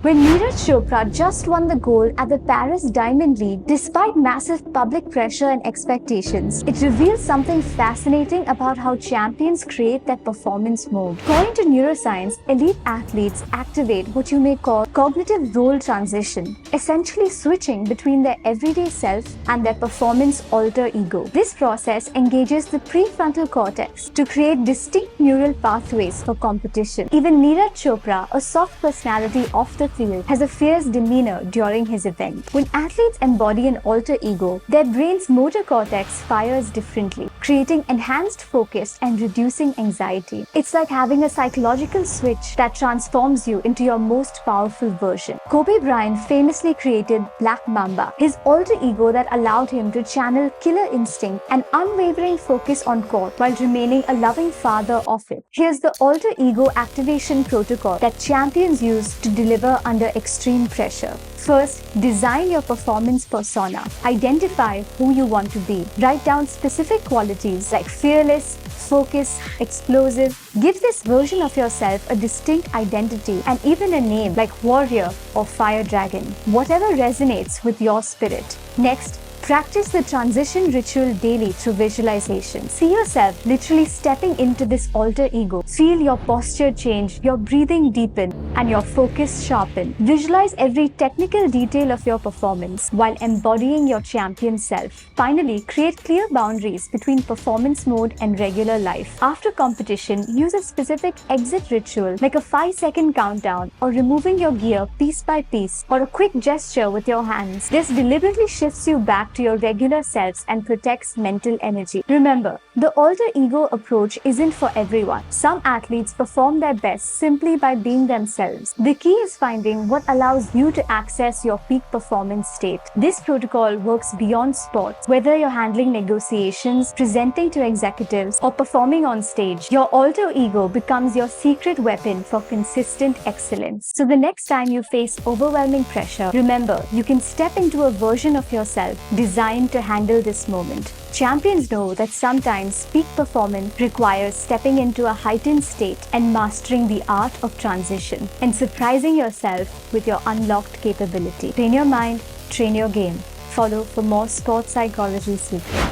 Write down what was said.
When Neeraj Chopra just won the gold at the Paris Diamond League despite massive public pressure and expectations, it reveals something fascinating about how champions create their performance mode. According to neuroscience, elite athletes activate what you may call cognitive role transition, essentially switching between their everyday self and their performance alter ego. This process engages the prefrontal cortex to create distinct neural pathways for competition. Even Neeraj Chopra, a soft personality off the field, has a fierce demeanor during his event. When athletes embody an alter ego, their brain's motor cortex fires differently, creating enhanced focus and reducing anxiety. It's like having a psychological switch that transforms you into your most powerful version. Kobe Bryant famously created Black Mamba, his alter ego that allowed him to channel killer instinct and unwavering focus on court while remaining a loving father of it. Here's the alter ego activation protocol that champions use to deliver under extreme pressure. First, design your performance persona. Identify who you want to be. Write down specific qualities like fearless, focused, explosive. Give this version of yourself a distinct identity and even a name like warrior or fire dragon, whatever resonates with your spirit. Next, practice the transition ritual daily through visualization. See yourself literally stepping into this alter ego. Feel your posture change, your breathing deepen, and your focus sharpen. Visualize every technical detail of your performance while embodying your champion self. Finally, create clear boundaries between performance mode and regular life. After competition, use a specific exit ritual like a 5-second countdown or removing your gear piece by piece or a quick gesture with your hands. This deliberately shifts you back to your regular selves and protects mental energy. Remember, the alter ego approach isn't for everyone. Some athletes perform their best simply by being themselves. The key is finding what allows you to access your peak performance state. This protocol works beyond sports. Whether you're handling negotiations, presenting to executives, or performing on stage, your alter ego becomes your secret weapon for consistent excellence. So the next time you face overwhelming pressure, remember, you can step into a version of yourself designed to handle this moment. Champions know that sometimes peak performance requires stepping into a heightened state and mastering the art of transition and surprising yourself with your unlocked capability. Train your mind, train your game. Follow for more sports psychology secrets.